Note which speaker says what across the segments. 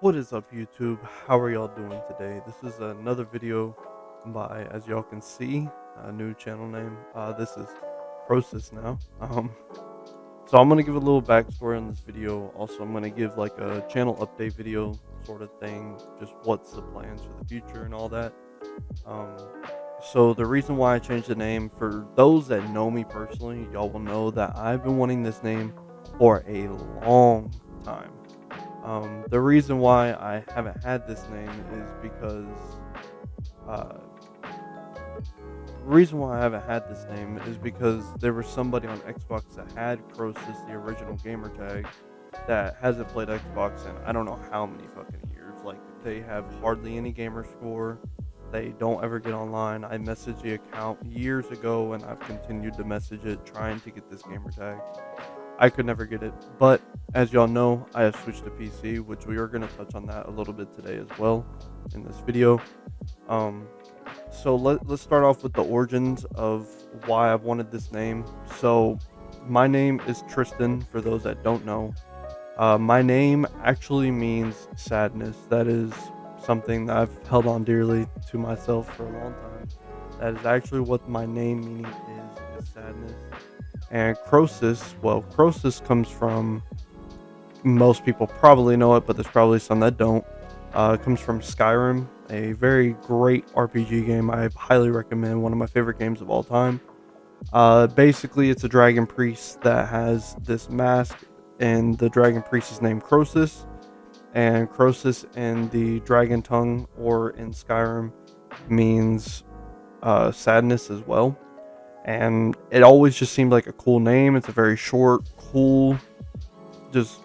Speaker 1: What is up, YouTube? How are y'all doing today? This is another video by, as y'all can see, a new channel name. This is Krosis now. So I'm gonna give a little backstory on this video. Also, I'm gonna give like a channel update video sort of thing, just what's the plans for the future and all that. Um, so the reason why I changed the name, for those that know me personally, y'all will know that I've been wanting this name for a long time. The reason why I haven't had this name is because uh, there was somebody on Xbox that had Krosis, the original gamer tag, that hasn't played Xbox in I don't know how many fucking years. Like, they have hardly any gamer score. They don't ever get online. I messaged the account years ago, and I've continued to message it trying to get this gamer tag. I could never get it, but as y'all know, I have switched to PC, which we are going to touch on that a little bit today as well in this video. Um, so let's start off with the origins of why I've wanted this name. So my name is Tristan, for those that don't know. My name actually means sadness. That is something that I've held on dearly to myself for a long time. That is actually what my name meaning is sadness. And Krosis, well, Krosis comes from, most people probably know it, but there's probably some that don't. It comes from Skyrim, a very great RPG game. I highly recommend, one of my favorite games of all time. Basically, it's a dragon priest that has this mask, and the dragon priest is named Krosis. And Krosis in the dragon tongue, or in Skyrim, means sadness as well. And it always just seemed like a cool name. It's a very short, cool, just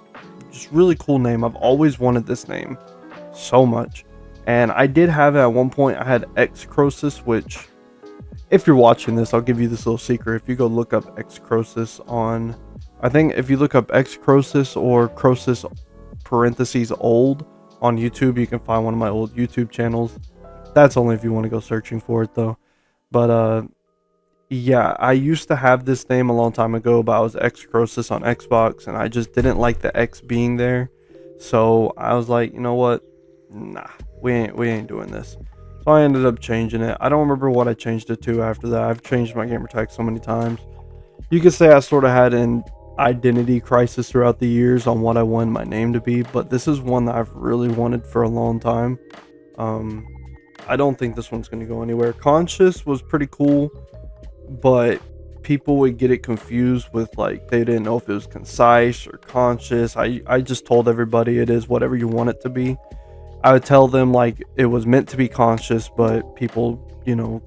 Speaker 1: really cool name. I've always wanted this name so much, and I did have it at one point. I had X Krosis, which, if you're watching this, I'll give you this little secret. If you go look up X Krosis on, I think if you look up X Krosis or Krosis parentheses old on YouTube, you can find one of my old YouTube channels. That's only if you want to go searching for it though. But yeah, I used to have this name a long time ago, but I was X Krosis on Xbox, and I just didn't like the X being there. So I was like, you know what? Nah, we ain't doing this. So I ended up changing it. I don't remember what I changed it to after that. I've changed my gamer tag so many times. You could say I sort of had an identity crisis throughout the years on what I wanted my name to be, but this is one that I've really wanted for a long time. I don't think this one's going to go anywhere. Conscious was pretty cool, but people would get it confused with, like, they didn't know if it was concise or conscious. I just told everybody it is whatever you want it to be. I would tell them like it was meant to be conscious, but people,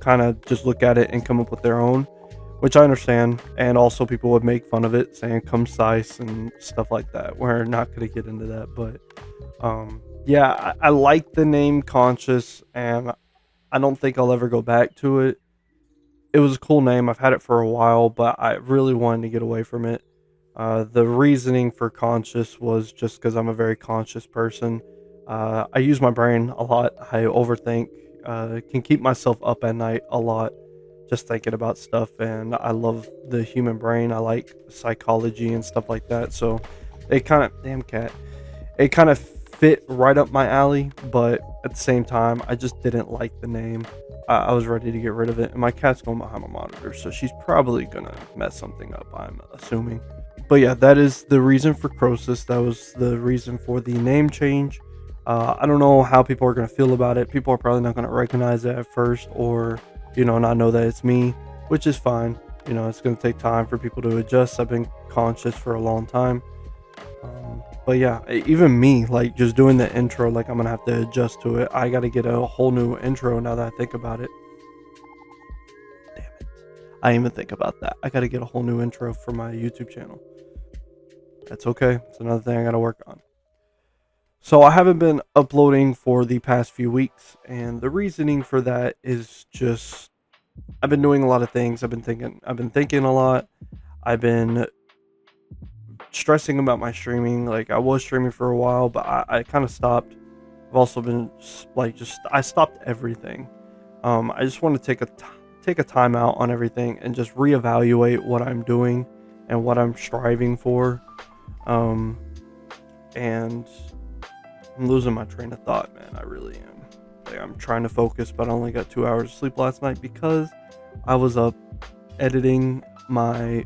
Speaker 1: kind of just look at it and come up with their own, which I understand. And also people would make fun of it, saying concise and stuff like that. We're not going to get into that, but yeah, I like the name Conscious, and I don't think I'll ever go back to it. It was a cool name. I've had it for a while, but I really wanted to get away from it. The reasoning for Conscious was just because I'm a very conscious person. I use my brain a lot. I overthink. Can keep myself up at night a lot, just thinking about stuff. And I love the human brain. I like psychology and stuff like that. So it kind of, damn cat, it kind of fit right up my alley. But at the same time, I just didn't like the name. I was ready to get rid of it, and my cat's going behind my monitor, so she's probably gonna mess something up, I'm assuming. But yeah, that is the reason for Krosis. That was the reason for the name change. I don't know how people are gonna feel about it. People are probably not gonna recognize it at first, or not know that it's me, which is fine. It's gonna take time for people to adjust. I've been conscious for a long time. But yeah, even me, like, just doing the intro, like, I'm gonna have to adjust to it. I gotta get a whole new intro now that I think about it. Damn it. I didn't even think about that. I gotta get a whole new intro for my YouTube channel. That's okay. It's another thing I gotta work on. So I haven't been uploading for the past few weeks, and the reasoning for that is just I've been doing a lot of things. I've been thinking a lot. I've been stressing about my streaming. Like, I was streaming for a while, but I kind of stopped. I've also been I stopped everything. I just want to take a time out on everything and just reevaluate what I'm doing and what I'm striving for. And I'm losing my train of thought, man. I really am. Like, I'm trying to focus, but I only got 2 hours of sleep last night because I was up editing my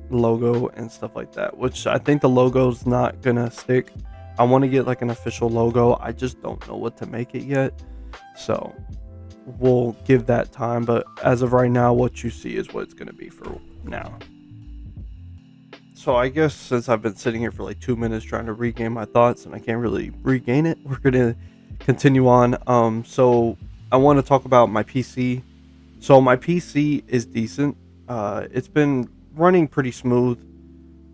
Speaker 1: logo and stuff like that, which I think the logo's not gonna stick. I want to get like an official logo. I just don't know what to make it yet. So we'll give that time. But as of right now, what you see is what it's gonna be for now. So I guess since I've been sitting here for like 2 minutes trying to regain my thoughts and I can't really regain it, we're gonna continue on. So I want to talk about my PC. So my PC is decent. It's been running pretty smooth,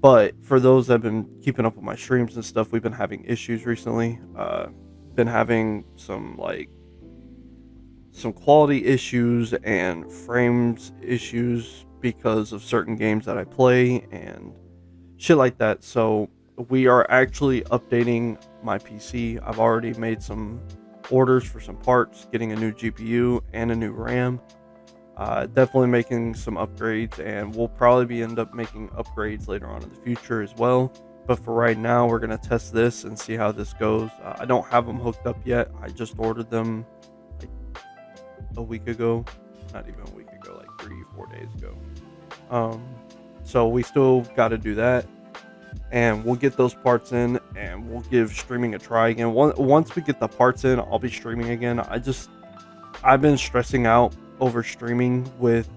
Speaker 1: but for those that have been keeping up with my streams and stuff, we've been having issues recently. Been having some quality issues and frames issues because of certain games that I play and shit like that. So we are actually updating my PC. I've already made some orders for some parts, getting a new GPU and a new RAM. Definitely making some upgrades, and we'll probably end up making upgrades later on in the future as well. But for right now, we're going to test this and see how this goes. I don't have them hooked up yet. I just ordered them like a week ago. Not even a week ago, like 3-4 days ago. So we still got to do that. And we'll get those parts in and we'll give streaming a try again. Once we get the parts in, I'll be streaming again. I've been stressing out over streaming with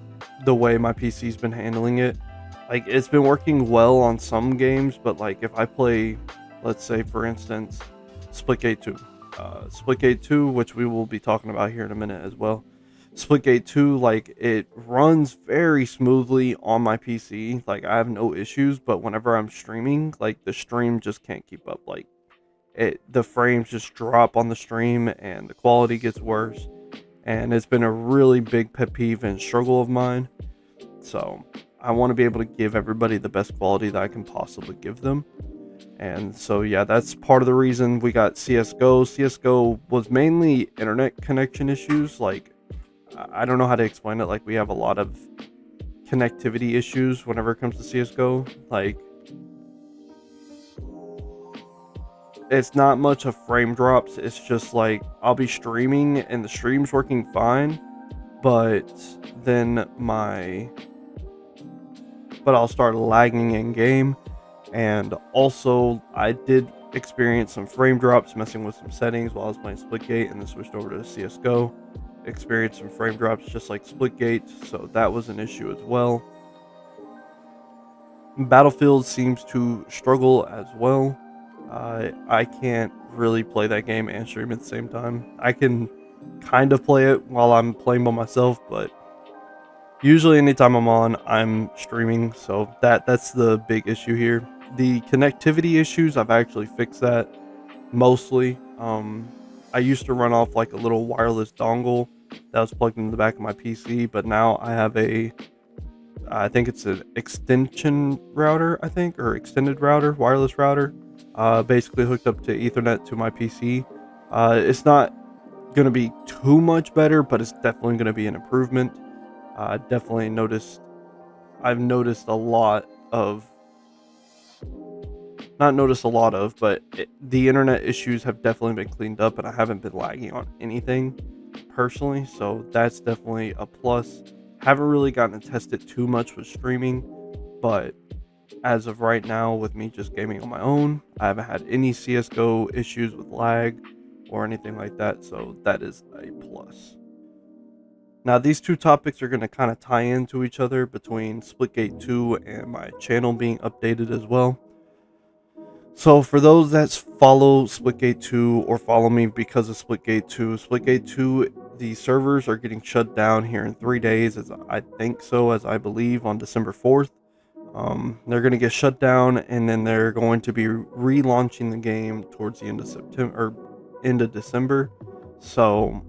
Speaker 1: the way my PC's been handling it. Like, it's been working well on some games, but like if I play, let's say for instance, Splitgate 2. Splitgate 2, which we will be talking about here in a minute as well. Splitgate 2, like, it runs very smoothly on my PC. Like, I have no issues, but whenever I'm streaming, like, the stream just can't keep up. Like, the frames just drop on the stream and the quality gets worse. And it's been a really big pet peeve and struggle of mine. So I want to be able to give everybody the best quality that I can possibly give them. And so, yeah, that's part of the reason we got CSGO. CSGO was mainly internet connection issues. Like, I don't know how to explain it. Like, we have a lot of connectivity issues whenever it comes to CSGO. Like, it's not much of frame drops. It's just like I'll be streaming and the stream's working fine, but then I'll start lagging in game. And also I did experience some frame drops messing with some settings while I was playing Splitgate, and then switched over to CSGO. Experienced some frame drops just like Splitgate, so that was an issue as well. Battlefield seems to struggle as well. I can't really play that game and stream at the same time. I can kind of play it while I'm playing by myself, but usually anytime I'm on, I'm streaming, so that's the big issue here. The connectivity issues, I've actually fixed that mostly. I used to run off like a little wireless dongle that was plugged in the back of my PC, but now I have I think it's an extension router, or extended router, wireless router, basically hooked up to Ethernet to my PC. It's not going to be too much better, but it's definitely going to be an improvement. I've noticed a lot of, but the internet issues have definitely been cleaned up, and I haven't been lagging on anything personally, so that's definitely a plus. Haven't really gotten to test it too much with streaming, but as of right now, with me just gaming on my own, I haven't had any CSGO issues with lag or anything like that, so that is a plus. Now, these two topics are going to kind of tie into each other between Splitgate 2 and my channel being updated as well. So for those that follow Splitgate 2 or follow me because of Splitgate 2, the servers are getting shut down here in 3 days, as I believe on December 4th. They're going to get shut down, and then they're going to be relaunching the game towards the end of September, or end of December. So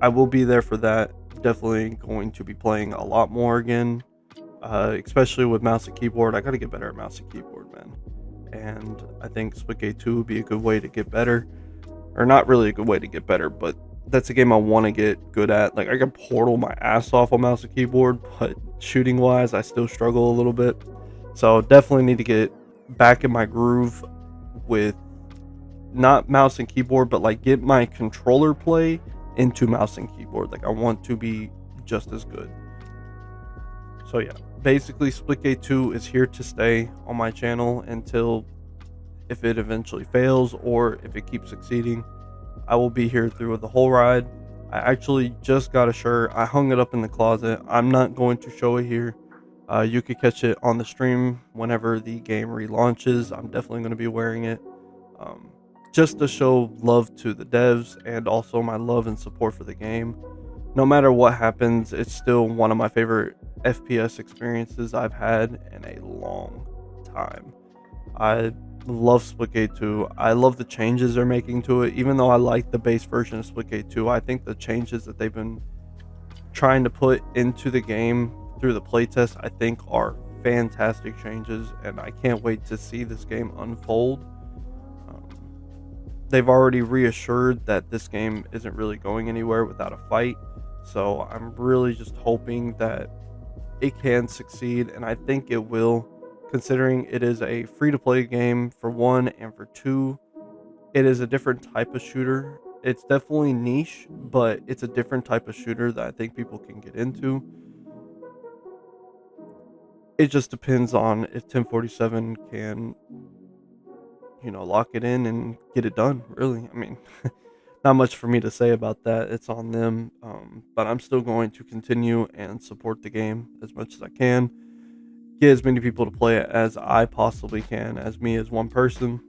Speaker 1: I will be there for that. Definitely going to be playing a lot more again, especially with mouse and keyboard. I got to get better at mouse and keyboard, man. And I think Splitgate 2 would be a good way to get better. Or not really a good way to get better, but that's a game I want to get good at. Like, I can Portal my ass off on mouse and keyboard, but shooting wise, I still struggle a little bit. So definitely need to get back in my groove with not mouse and keyboard, but like get my controller play into mouse and keyboard. Like I want to be just as good. So yeah, basically Splitgate 2 is here to stay on my channel until if it eventually fails or if it keeps succeeding. I will be here through the whole ride. I actually just got a shirt. I hung it up in the closet. I'm not going to show it here. You could catch it on the stream whenever the game relaunches. I'm definitely going to be wearing it. Um, just to show love to the devs and also my love and support for the game. No matter what happens, it's still one of my favorite FPS experiences I've had in a long time. I love Splitgate 2. I love the changes they're making to it. Even though I like the base version of Splitgate 2, I think the changes that they've been trying to put into the game through the playtest, I think are fantastic changes, and I can't wait to see this game unfold. They've already reassured that this game isn't really going anywhere without a fight, so I'm really just hoping that it can succeed, and I think it will, considering it is a free-to-play game for one, and for two, it is a different type of shooter. It's definitely niche, but it's a different type of shooter that I think people can get into. It just depends on if 1047 can, lock it in and get it done, really. I mean, not much for me to say about that. It's on them. But I'm still going to continue and support the game as much as I can. Get as many people to play it as I possibly can, as me as one person.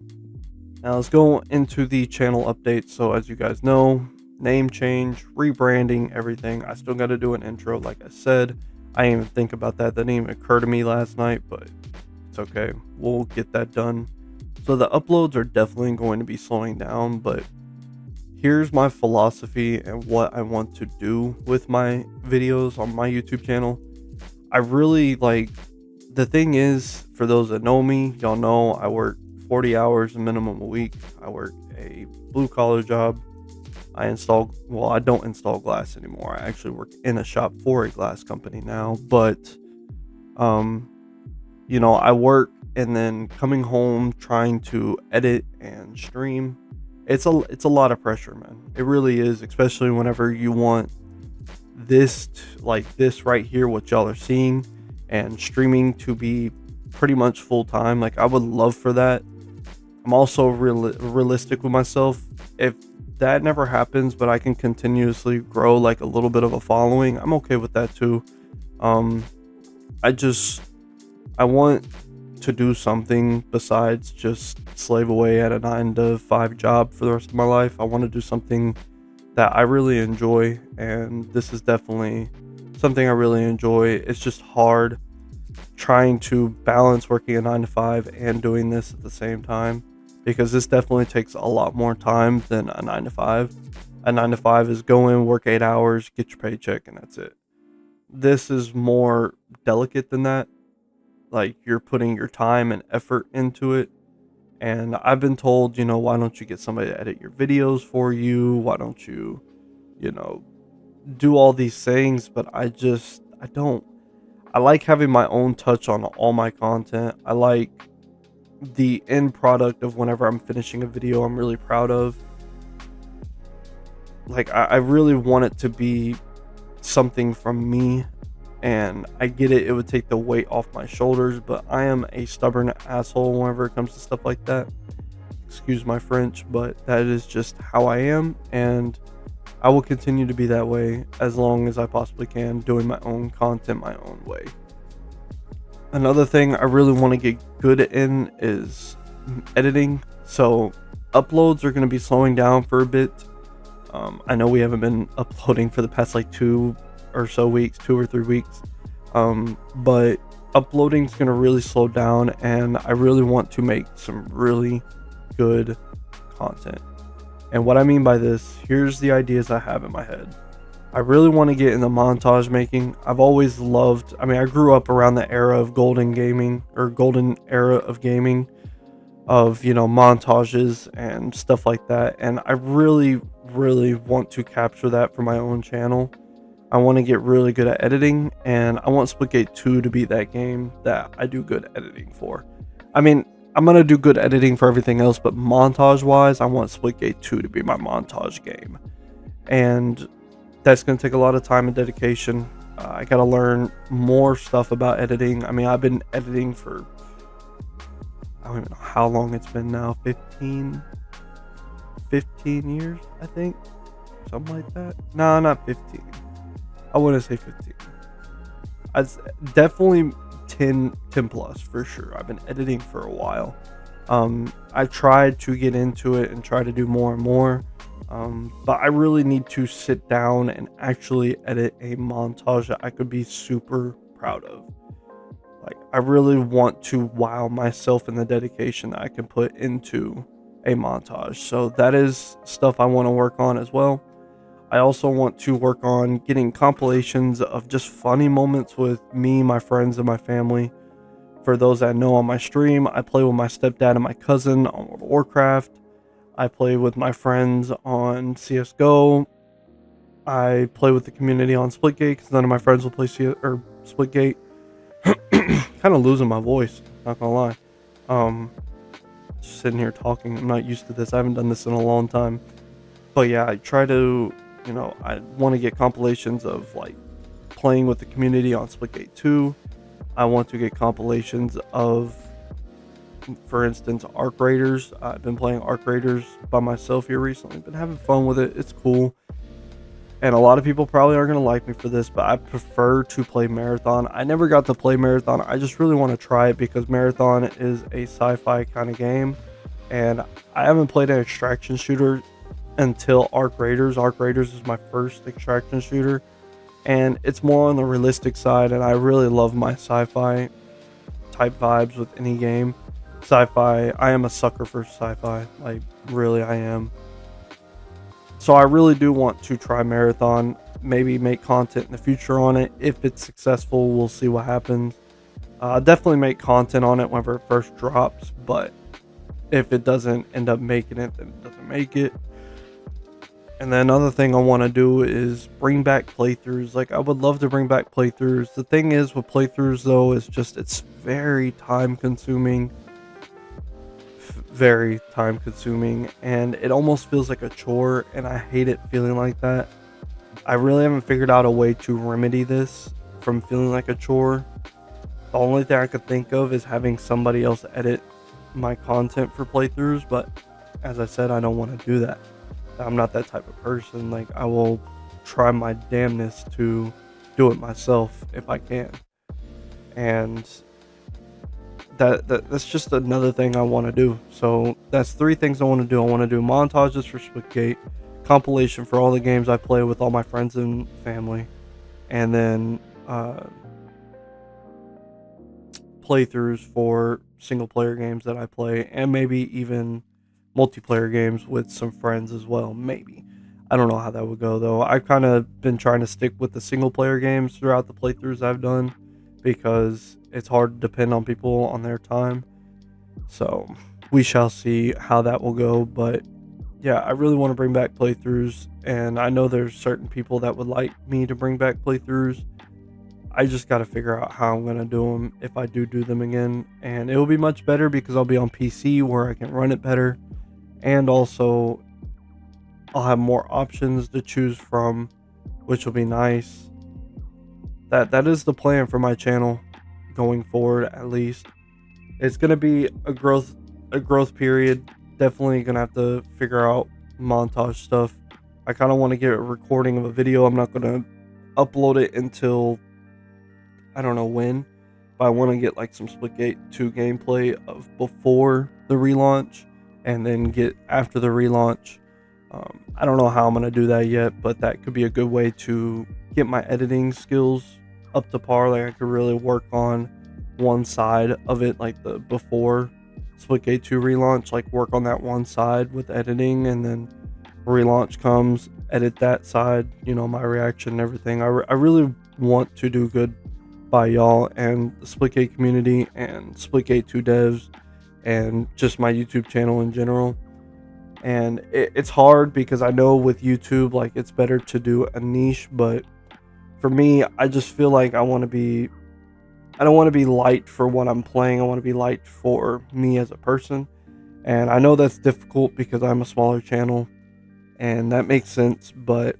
Speaker 1: Now let's go into the channel updates. So as you guys know, name change, rebranding, everything. I still got to do an intro, like I said. I didn't even think about that. That didn't even occur to me last night, but it's okay. We'll get that done. So the uploads are definitely going to be slowing down, but here's my philosophy and what I want to do with my videos on my YouTube channel. I really like, the thing is, for those that know me, y'all know I work 40 hours minimum a week. I work a blue collar job. I don't install glass anymore. I actually work in a shop for a glass company now, but I work, and then coming home trying to edit and stream, it's a lot of pressure, man. It really is, especially whenever you want this, like this right here, what y'all are seeing, and streaming to be pretty much full time. Like, I would love for that. I'm also realistic with myself. If that never happens, but I can continuously grow like a little bit of a following, I'm okay with that too. I want to do something besides just slave away at a 9-to-5 job for the rest of my life. I want to do something that I really enjoy, and this is definitely something I really enjoy. It's just hard trying to balance working a 9-to-5 and doing this at the same time, because this definitely takes a lot more time than a 9-to-5. A 9-to-5 is go in, work 8 hours, get your paycheck, and that's it. This is more delicate than that. Like, you're putting your time and effort into it. And I've been told, why don't you get somebody to edit your videos for you? Why don't you, do all these things? But I don't. I like having my own touch on all my content. I like the end product of whenever I'm finishing a video I'm really proud of. Like, I really want it to be something from me. And I get it, it would take the weight off my shoulders, but I am a stubborn asshole whenever it comes to stuff like that. Excuse my French, but that is just how I am, and I will continue to be that way as long as I possibly can, doing my own content my own way. Another thing I really want to get good in is editing, so uploads are going to be slowing down for a bit. I know we haven't been uploading for the past like 2 or 3 weeks, but uploading is going to really slow down, and I really want to make some really good content. And what I mean by this, here's the ideas I have in my head. I really want to get into montage making. I've always loved, I grew up around the era of golden era of gaming, of montages and stuff like that, and I really want to capture that for my own channel. I want to get really good at editing, and I want Splitgate 2 to be that game that I do good editing for. I'm gonna do good editing for everything else, but montage wise, I want Splitgate 2 to be my montage game, and that's gonna take a lot of time and dedication. I gotta learn more stuff about editing. I mean, I've been editing for, I don't even know how long it's been now, 15 years, I think, something like that. No, not 15. I wouldn't say 15. It's definitely 10 plus for sure. I've been editing for a while. I've tried to get into it and try to do more and more, but I really need to sit down and actually edit a montage that I could be super proud of. Like, I really want to wow myself in the dedication that I can put into a montage. So that is stuff I want to work on as well. I also want to work on getting compilations of just funny moments with me, my friends, and my family. For those that know, on my stream, I play with my stepdad and my cousin on World of Warcraft. I play with my friends on CSGO. I play with the community on Splitgate because none of my friends will play Splitgate. Kind of losing my voice, not gonna lie. Just sitting here talking. I'm not used to this. I haven't done this in a long time. But yeah, I try to, I want to get compilations of like playing with the community on Splitgate 2. I want to get compilations of, for instance, Arc Raiders. I've been playing Arc Raiders by myself here recently. Been having fun with it. It's cool. And a lot of people probably aren't going to like me for this, but I prefer to play Marathon. I never got to play Marathon. I just really want to try it because Marathon is a sci-fi kind of game. And I haven't played an extraction shooter until Arc Raiders. Arc Raiders is my first extraction shooter. And it's more on the realistic side. And I really love my sci-fi type vibes with any game. Sci-fi, I am a sucker for sci-fi. Like, really, I am. So I really do want to try Marathon, maybe make content in the future on it. If it's successful, we'll see what happens. Definitely make content on it whenever it first drops, but if it doesn't end up making it, then it doesn't make it. And then another thing I want to do is bring back playthroughs. Like, I would love to bring back playthroughs. The thing is with playthroughs though, is just, it's very time consuming. Very time consuming, and it almost feels like a chore, and I hate it feeling like that. I really haven't figured out a way to remedy this from feeling like a chore. The only thing I could think of is having somebody else edit my content for playthroughs, but as I said, I don't want to do that. I'm not that type of person. Like, I will try my damnness to do it myself if I can. And that's just another thing I want to do. So that's 3 things I want to do. I want to do montages for Splitgate, compilation for all the games I play with all my friends and family, and then playthroughs for single player games that I play, and maybe even multiplayer games with some friends as well. Maybe. I don't know how that would go though. I've kind of been trying to stick with the single player games throughout the playthroughs I've done, because it's hard to depend on people on their time. So we shall see how that will go. But yeah, I really want to bring back playthroughs, and I know there's certain people that would like me to bring back playthroughs. I just got to figure out how I'm going to do them if I do them again, and it will be much better because I'll be on PC where I can run it better, and also I'll have more options to choose from, which will be nice. That is the plan for my channel going forward. At least it's going to be a growth period. Definitely gonna have to figure out montage stuff. I kind of want to get a recording of a video. I'm not going to upload it until I don't know when, but I want to get like some Splitgate 2 gameplay of before the relaunch, and then get after the relaunch. I don't know how I'm going to do that yet, but that could be a good way to get my editing skills up to par. Like, I could really work on one side of it, like the before Splitgate 2 relaunch, like work on that one side with editing, and then relaunch comes, edit that side, my reaction and everything. I really want to do good by y'all and the Splitgate community and Splitgate 2 devs and just my YouTube channel in general. And it's hard because I know with YouTube, like, it's better to do a niche, but for me, I just feel like I want to be I don't want to be liked for what I'm playing. I want to be liked for me as a person. And I know that's difficult because I'm a smaller channel, and that makes sense, but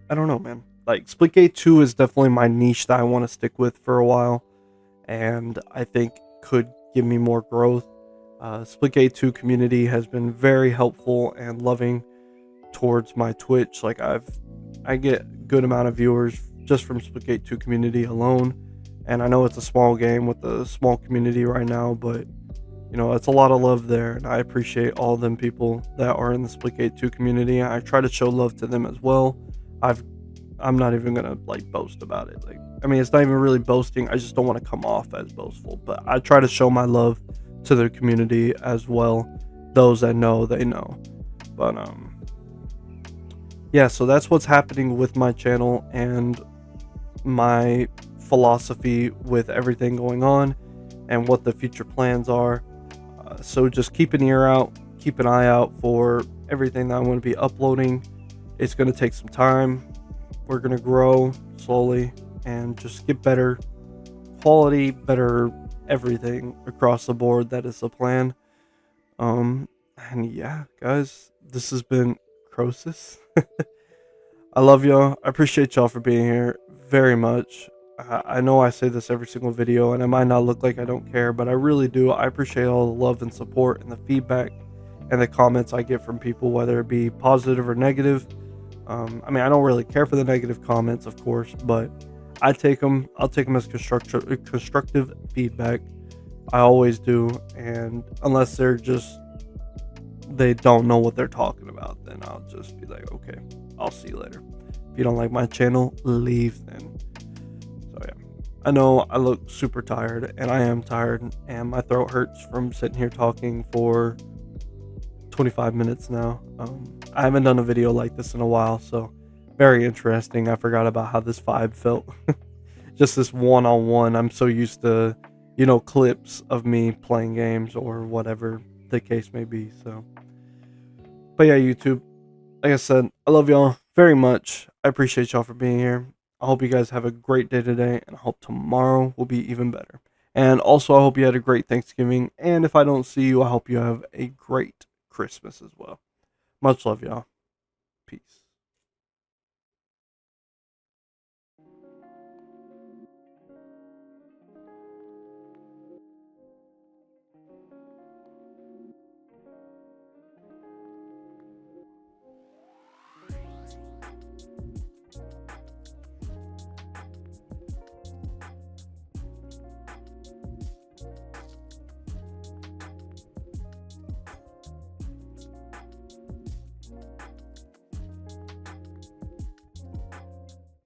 Speaker 1: I don't know, man. Like, Splitgate 2 is definitely my niche that I want to stick with for a while, and I think could give me more growth. Splitgate 2 community has been very helpful and loving towards my Twitch. Like, I get good amount of viewers just from Splitgate 2 community alone, and I know it's a small game with a small community right now, but you know, it's a lot of love there, and I appreciate all them people that are in the Splitgate 2 community. I try to show love to them as well. I've I'm not even gonna like boast about it. Like, I mean, it's not even really boasting. I just don't want to come off as boastful. But I try to show my love to the community as well. Those that know, they know. But yeah. So that's what's happening with my channel and my philosophy with everything going on, and what the future plans are. So just keep an ear out, keep an eye out for everything that I'm going to be uploading. It's going to take some time. We're going to grow slowly and just get better quality, better everything across the board. That is the plan. And yeah, guys, this has been Krosis. I love y'all. I appreciate y'all for being here very much. I know I say this every single video, and it might not look like I don't care, but I really do. I appreciate all the love and support and the feedback and the comments I get from people, whether it be positive or negative. I mean, I don't really care for the negative comments, of course, but I take them. I'll take them as constructive feedback. I always do, and unless they don't know what they're talking about, then I'll just be like, okay, I'll see you later. If you don't like my channel, leave then. So yeah, I know I look super tired, and I am tired, and my throat hurts from sitting here talking for 25 minutes now. I haven't done a video like this in a while, so very interesting. I forgot about how this vibe felt. Just this one-on-one. I'm so used to, you know, clips of me playing games or whatever the case may be. So, but yeah, YouTube, like I said, I love y'all very much. I appreciate y'all for being here. I hope you guys have a great day today, and I hope tomorrow will be even better. And also, I hope you had a great Thanksgiving. And if I don't see you, I hope you have a great Christmas as well. Much love, y'all. Peace.